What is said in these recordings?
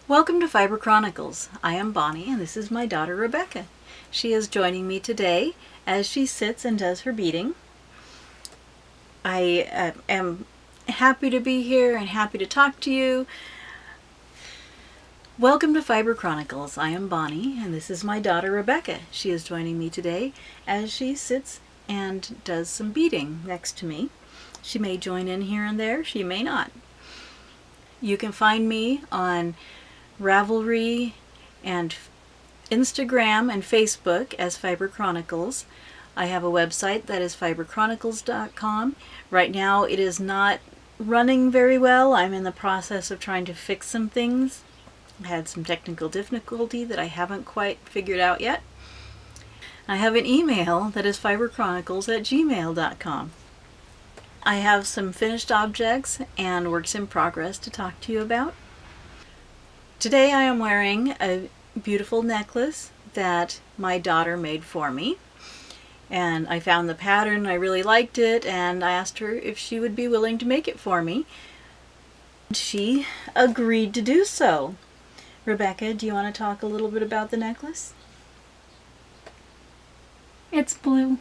Welcome to Fiber Chronicles. I am Bonnie and this is my daughter Rebecca. She is joining me today as she sits and does her beading. I am happy to be here and happy to talk to you. Welcome to Fiber Chronicles. I am Bonnie and this is my daughter Rebecca. She is joining me today as she sits and does some beading next to me. She may join in here and there, she may not. You can find me on Ravelry and Instagram and Facebook as Fiber Chronicles. I have a website that is fiberchronicles.com. Right now it is not running very well. I'm in the process of trying to fix some things. I had some technical difficulty that I haven't quite figured out yet. I have an email that is fiberchronicles@gmail.com. I have some finished objects and works in progress to talk to you about. Today I am wearing a beautiful necklace that my daughter made for me. And I found the pattern, I really liked it, and I asked her if she would be willing to make it for me. She agreed to do so. Rebecca, do you want to talk a little bit about the necklace? It's blue.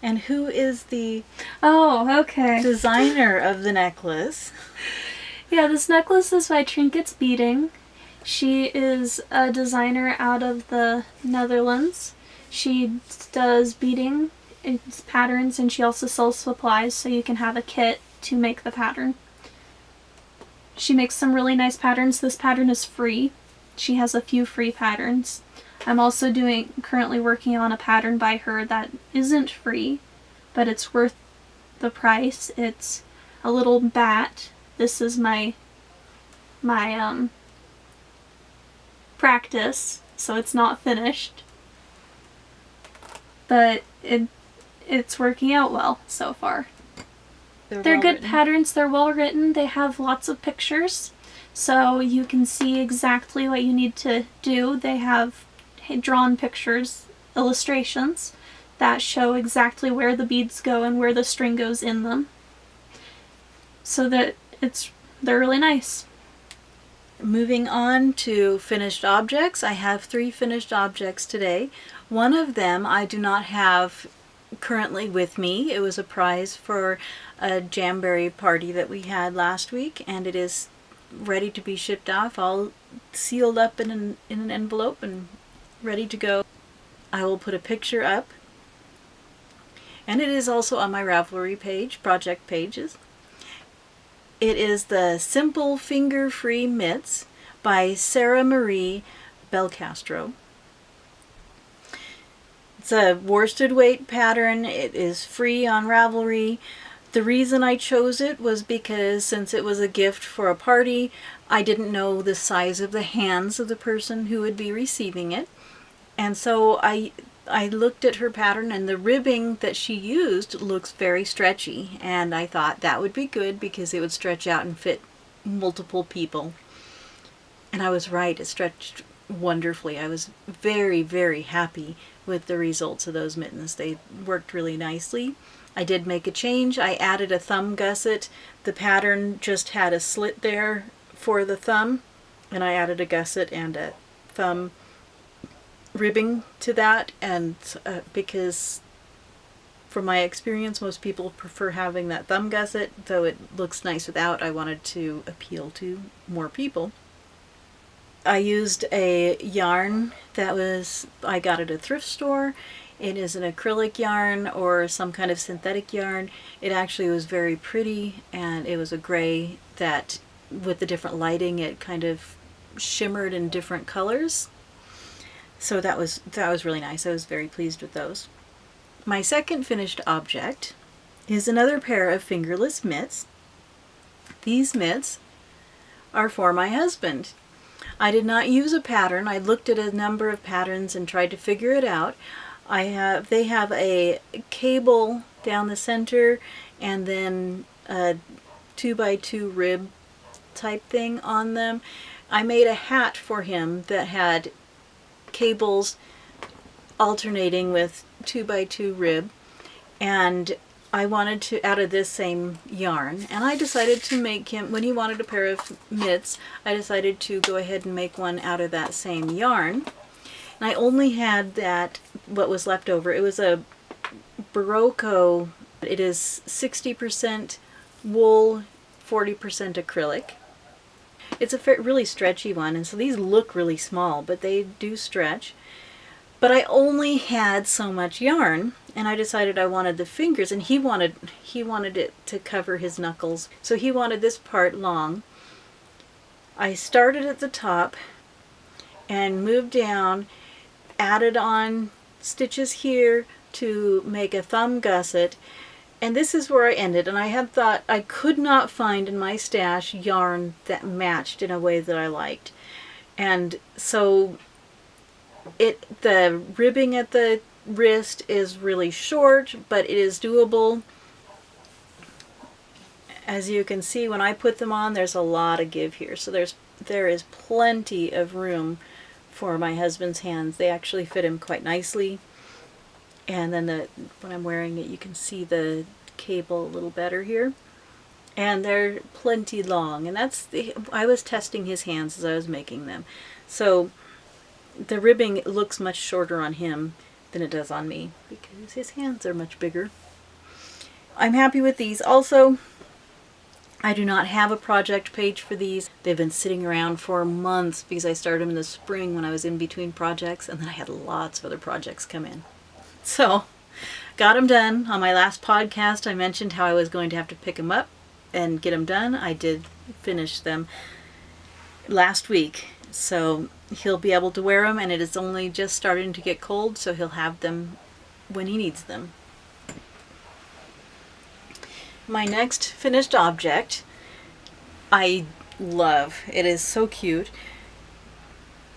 And who is the designer of the necklace? Yeah, this necklace is by Tinkers Beading. She is a designer out of the Netherlands. She does beading, it's patterns, and she also sells supplies so you can have a kit to make the pattern. She makes some really nice patterns. This pattern is free. She has a few free patterns. I'm also currently working on a pattern by her that isn't free, but it's worth the price. It's a little bat. This is my practice, so it's not finished. But it's working out well so far. They're good patterns, they're well written, they have lots of pictures, so you can see exactly what you need to do. They have drawn pictures, illustrations, that show exactly where the beads go and where the string goes in them. So that they're really nice. Moving on to finished objects, I have 3 finished objects today. One of them I do not have currently with me. It was a prize for a jamboree party that we had last week, and it is ready to be shipped off, all sealed up in an envelope and ready to go. I will put a picture up, and it is also on my Ravelry page, project pages. It is the Simple Finger-Free Mitts by Sarah Marie Belcastro. It's a worsted weight pattern. It is free on Ravelry. The reason I chose it was because since it was a gift for a party, I didn't know the size of the hands of the person who would be receiving it. And so I looked at her pattern, and the ribbing that she used looks very stretchy, and I thought that would be good because it would stretch out and fit multiple people. And I was right, it stretched wonderfully. I was very, very happy with the results of those mittens. They worked really nicely. I did make a change. I added a thumb gusset. The pattern just had a slit there for the thumb, and I added a gusset and a thumb ribbing to that, and because from my experience most people prefer having that thumb gusset, though it looks nice without, I wanted to appeal to more people. I used a yarn that I got at a thrift store. It is an acrylic yarn or some kind of synthetic yarn. It actually was very pretty, and it was a gray that with the different lighting it kind of shimmered in different colors. So that was really nice. I was very pleased with those. My second finished object is another pair of fingerless mitts. These mitts are for my husband. I did not use a pattern. I looked at a number of patterns and tried to figure it out. They have a cable down the center and then a 2x2 rib type thing on them. I made a hat for him that had cables alternating with 2x2 rib, and I wanted to, out of this same yarn, and I decided to make him, when he wanted a pair of mitts, I decided to go ahead and make one out of that same yarn. And I only had that, what was left over. It was a Barocco. It is 60% wool, 40% acrylic. It's a really stretchy one, and so these look really small, but they do stretch. But I only had so much yarn, and I decided I wanted the fingers, and he wanted it to cover his knuckles. So he wanted this part long. I started at the top and moved down, added on stitches here to make a thumb gusset, and this is where I ended. And I had thought I could not find in my stash yarn that matched in a way that I liked. And so the ribbing at the wrist is really short, but it is doable. As you can see, when I put them on, there's a lot of give here. So there is plenty of room for my husband's hands. They actually fit him quite nicely. And then when I'm wearing it, you can see the cable a little better here. And they're plenty long. And I was testing his hands as I was making them. So the ribbing looks much shorter on him than it does on me because his hands are much bigger. I'm happy with these. Also, I do not have a project page for these. They've been sitting around for months because I started them in the spring when I was in between projects, and then I had lots of other projects come in. So, got them done. On my last podcast, I mentioned how I was going to have to pick them up and get them done. I did finish them last week. So he'll be able to wear them, and it is only just starting to get cold, so he'll have them when he needs them. My next finished object, I love. It is so cute.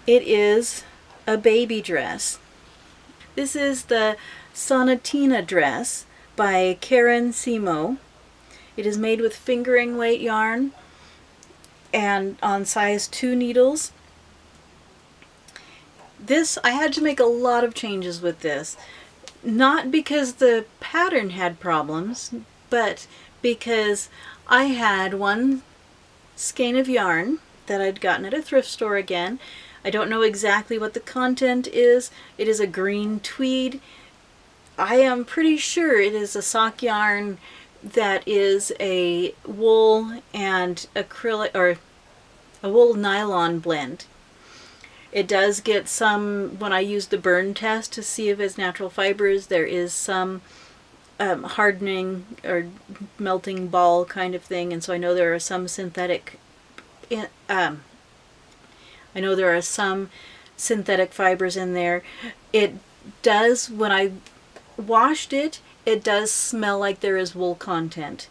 It is a baby dress. This is the Sonatina dress by Semo. It is made with fingering weight yarn and on size 2 needles. I had to make a lot of changes with this. Not because the pattern had problems, but because I had one skein of yarn that I'd gotten at a thrift store again. I don't know exactly what the content is. It is a green tweed. I am pretty sure it is a sock yarn that is a wool and acrylic, or a wool nylon blend. It does get some, when I use the burn test to see if it's natural fibers, there is some hardening or melting ball kind of thing, and so I know there are some synthetic fibers in there. It does, when I washed it, it does smell like there is wool content,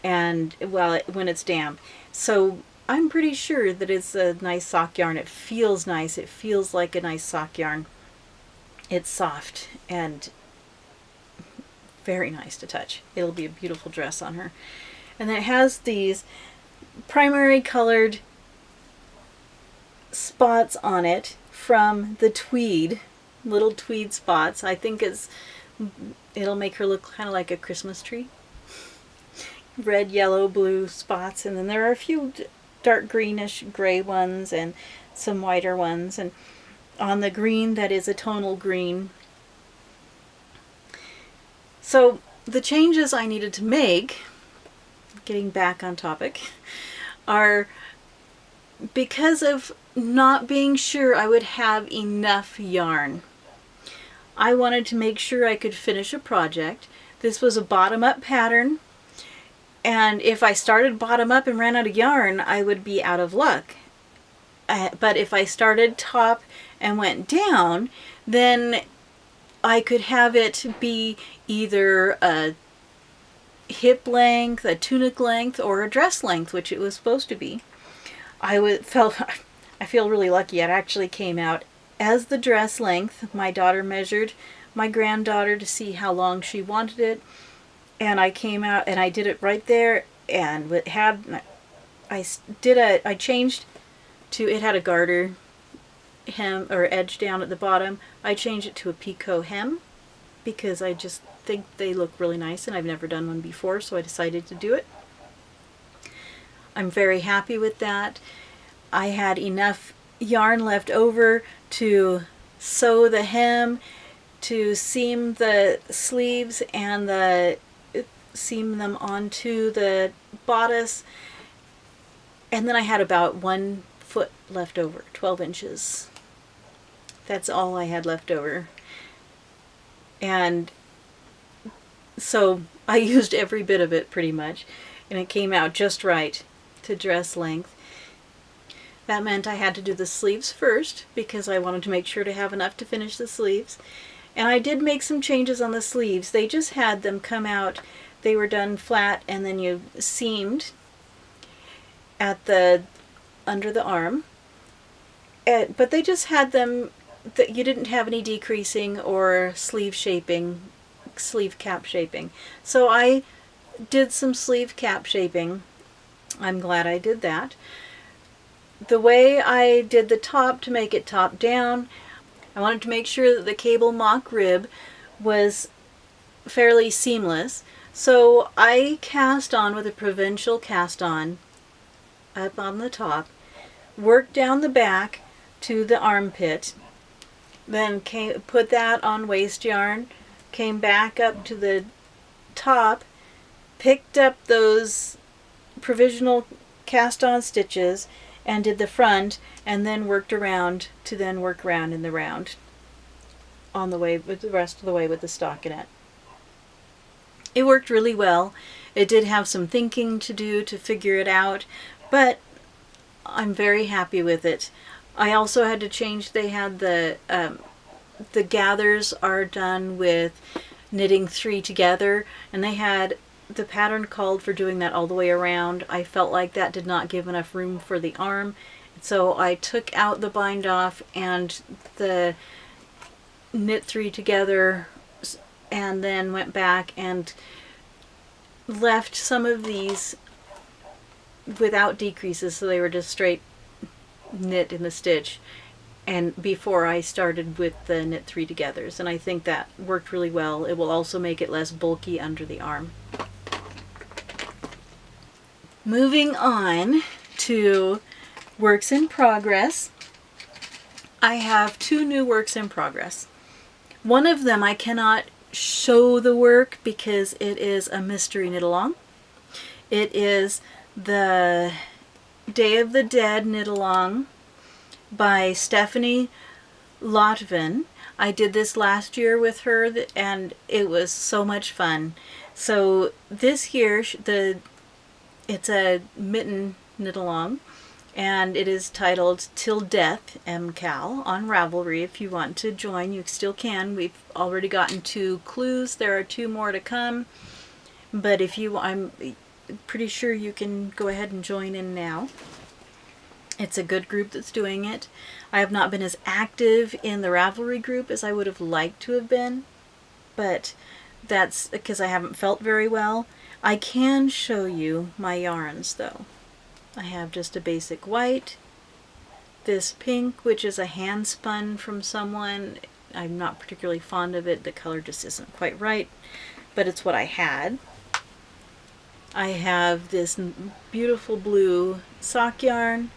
and when it's damp. So I'm pretty sure that it's a nice sock yarn. It feels nice. It feels like a nice sock yarn. It's soft and very nice to touch. It'll be a beautiful dress on her. And then it has these primary colored spots on it from the tweed, little tweed spots. I think it'll make her look kind of like a Christmas tree. Red, yellow, blue spots, and then there are a few dark greenish gray ones and some whiter ones, and on the green that is a tonal green. So the changes I needed to make, getting back on topic, are because of not being sure I would have enough yarn. I wanted to make sure I could finish a project. This was a bottom-up pattern, and if I started bottom up and ran out of yarn, I would be out of luck. But if I started top and went down, then I could have it be either a hip length, a tunic length, or a dress length, which it was supposed to be. I feel really lucky. It actually came out as the dress length. My daughter measured my granddaughter to see how long she wanted it, and I came out and I did it right there, and I changed to, it had a garter hem or edge down at the bottom. I changed it to a picot hem because I just think they look really nice, and I've never done one before, so I decided to do it. I'm very happy with that. I had enough yarn left over to sew the hem, to seam the sleeves and seam them onto the bodice, and then I had about 1 foot left over, 12 inches. That's all I had left over. And so I used every bit of it pretty much, and it came out just right to dress length. That meant I had to do the sleeves first because I wanted to make sure to have enough to finish the sleeves. And I did make some changes on the sleeves. They just had them come out, they were done flat, and then you seamed at the under the arm. But they just had them that you didn't have any decreasing or sleeve shaping, sleeve cap shaping. So I did some sleeve cap shaping. I'm glad I did that. The way I did the top to make it top down, I wanted to make sure that the cable mock rib was fairly seamless. So I cast on with a provincial cast on up on the top, worked down the back to the armpit, then put that on waste yarn, came back up to the top, picked up those provisional cast on stitches and did the front, and then worked around to then work around in the round on the way with the rest of the way with the stockinette. It worked really well. It did have some thinking to do to figure it out, but I'm very happy with it. I also had to change, they had the gathers are done with knitting 3 together, and they had the pattern called for doing that all the way around. I felt like that did not give enough room for the arm, so I took out the bind off and the knit 3 together, and then went back and left some of these without decreases, so they were just straight knit in the stitch, and before I started with the knit 3 togethers, and I think that worked really well. It will also make it less bulky under the arm. Moving on to works in progress, I have 2 new works in progress. One of them I cannot show the work because it is a mystery knit along. It is the Day of the Dead knit along by Stephanie Lotven. I did this last year with her and it was so much fun. So this year it's a mitten knit along, and it is titled Till Death MKAL on Ravelry. If you want to join, you still can. We've already gotten 2 clues. There are 2 more to come, but if you, I'm pretty sure you can go ahead and join in now. It's a good group that's doing it. I have not been as active in the Ravelry group as I would have liked to have been, but that's because I haven't felt very well. I can show you my yarns though. I have just a basic white, this pink, which is a hand spun from someone. I'm not particularly fond of it. The color just isn't quite right, but it's what I had. I have this beautiful blue sock yarn,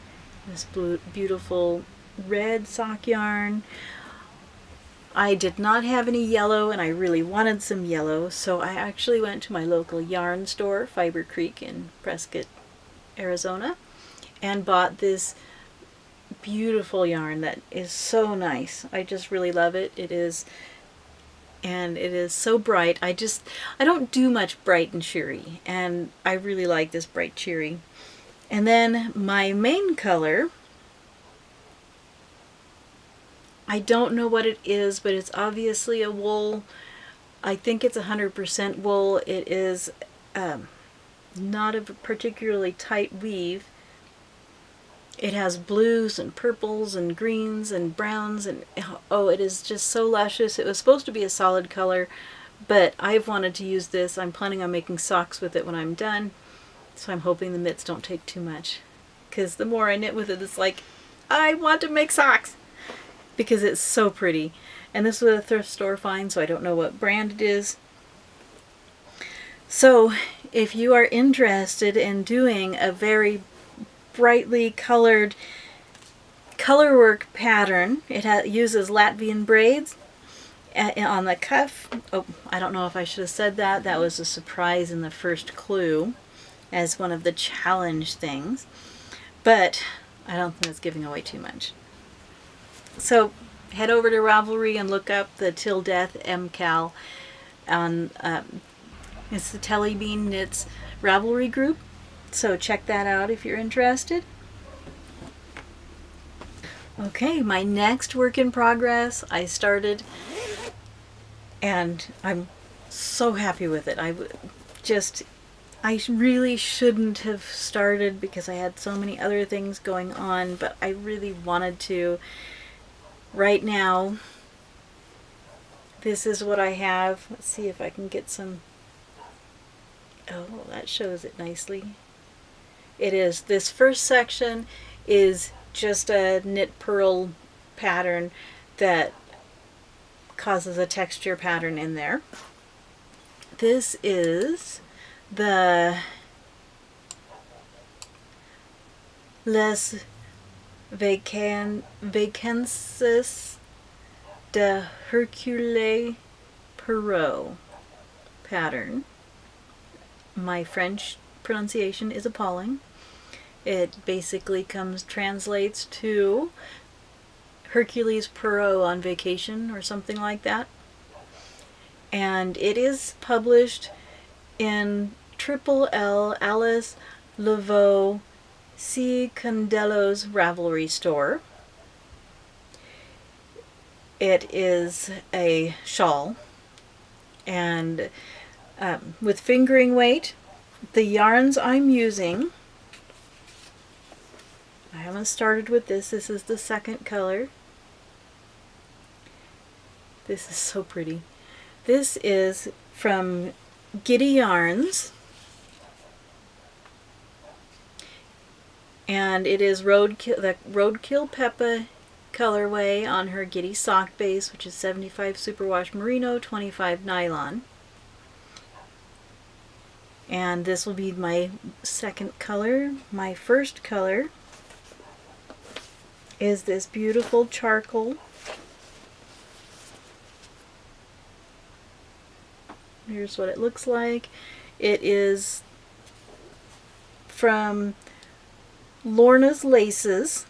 this beautiful red sock yarn. I did not have any yellow, and I really wanted some yellow, so I actually went to my local yarn store, Fiber Creek in Prescott, Arizona, and bought this beautiful yarn that is so nice. I just really love it. It is so bright. I don't do much bright and cheery, and I really like this bright cheery. And then my main color, I don't know what it is, but it's obviously a wool. I think it's 100% wool. It is not a particularly tight weave. It has blues and purples and greens and browns, and oh, it is just so luscious. It was supposed to be a solid color, but I've wanted to use this. I'm planning on making socks with it when I'm done, so I'm hoping the mitts don't take too much, because the more I knit with it, it's like, I want to make socks because it's so pretty. And this was a thrift store find, so I don't know what brand it is, So if you are interested in doing a very brightly colored colorwork pattern, it uses Latvian braids on the cuff. Oh, I don't know if I should have said that. That was a surprise in the first clue as one of the challenge things. But I don't think that's giving away too much. So head over to Ravelry and look up the Till Death MKAL on it's the Telly Bean Knits Ravelry group. So check that out if you're interested. Okay, my next work in progress I started, and I'm so happy with it. I really shouldn't have started because I had so many other things going on, but I really wanted to. Right now, this is what I have. Let's see if I can get some. Oh, that shows it nicely. It is, this first section is just a knit purl pattern that causes a texture pattern in there. This is the Les Vacances de Hercule Poirot pattern. My French pronunciation is appalling. It basically translates to Hercules Poirot on vacation or something like that. And it is published in TripleL Alice Laveau C. Condello's Ravelry store. It is a shawl, and with fingering weight. The yarns I'm using, I haven't started with this. This is the second color. This is so pretty. This is from Giddy yarns, and it is the Roadkill Peppa colorway on her Giddy sock base, which is 75 superwash merino, 25 nylon. And this will be my second color. My first color is this beautiful charcoal. Here's what it looks like. It is from Lorna's Laces,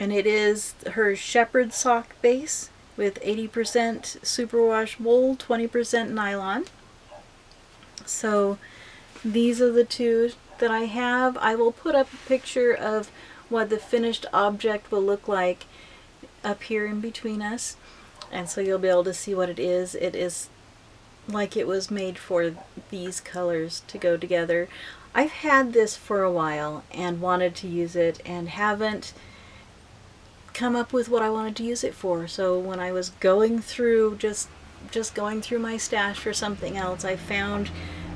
and it is her shepherd sock base with 80% superwash wool, 20% nylon. So these are the two that I have. I will put up a picture of what the finished object will look like up here in between us, and so you'll be able to see what it is. It is like it was made for these colors to go together. I've had this for a while and wanted to use it and haven't come up with what I wanted to use it for. So when I was going through, just going through my stash for something else, I found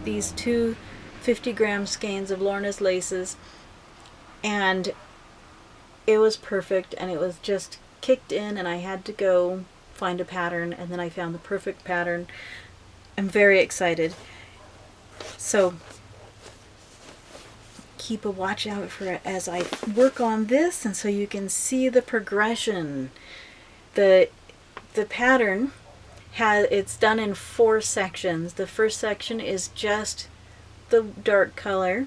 these two 50-gram skeins of Lorna's Laces, and it was perfect, and it was just kicked in, and I had to go find a pattern, and then I found the perfect pattern. I'm very excited. So keep a watch out for it as I work on this, and so you can see the progression. The pattern it's done in 4 sections. The first section is just the dark color,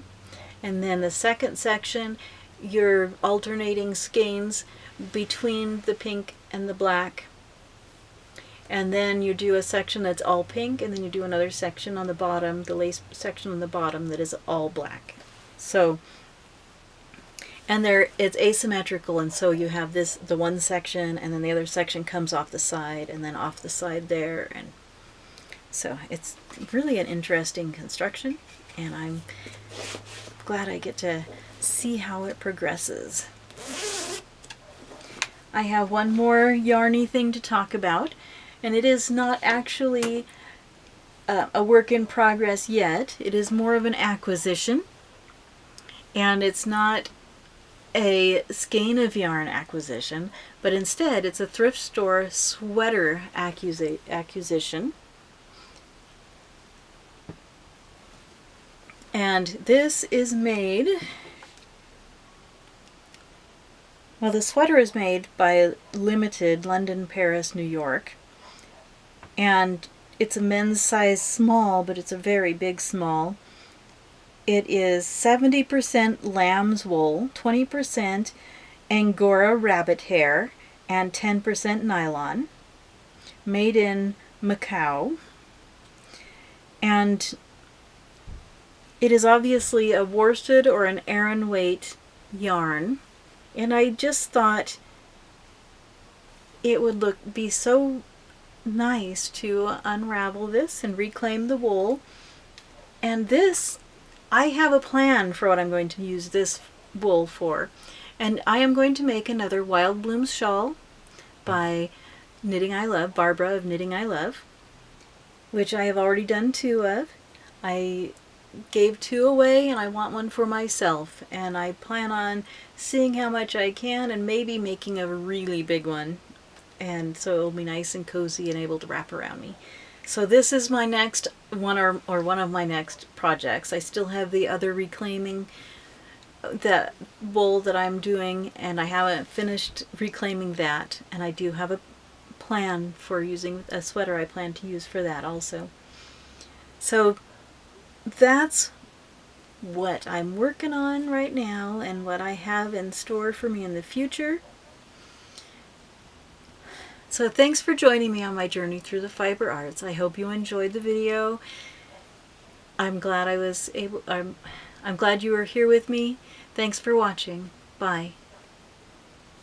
and then the second section you're alternating skeins between the pink and the black, and then you do a section that's all pink, and then you do another section on the bottom, the lace section on the bottom, that is all black. So, and it's asymmetrical, and so you have the one section, and then the other section comes off the side, and then off the side there, and so it's really an interesting construction, and I'm glad I get to see how it progresses. I have one more yarny thing to talk about, and it is not actually a work in progress yet. It is more of an acquisition, and it's not a skein of yarn acquisition, but instead it's a thrift store sweater acquisition. And this is made, well, the sweater is made by Limited, London, Paris, New York. And it's a men's size small, but it's a very big small. It is 70% lamb's wool, 20% Angora rabbit hair, and 10% nylon. Made in MKAL. And it is obviously a worsted or an Aran weight yarn. And I just thought it would be so nice to unravel this and reclaim the wool. And this, I have a plan for what I'm going to use this wool for. And I am going to make another Wild Blooms Shawl by KnittingILove, Barbara of KnittingILove, which I have already done 2 of. I gave 2 away and I want one for myself, and I plan on seeing how much I can and maybe making a really big one, and so it'll be nice and cozy and able to wrap around me. So this is my next one, or one of my next projects. I still have the other reclaiming the wool that I'm doing, and I haven't finished reclaiming that, and I do have a plan for using a sweater I plan to use for that also. So that's what I'm working on right now and what I have in store for me in the future. So thanks for joining me on my journey through the fiber arts. I hope you enjoyed the video. I'm glad I was able, I'm glad you were here with me. Thanks for watching. Bye.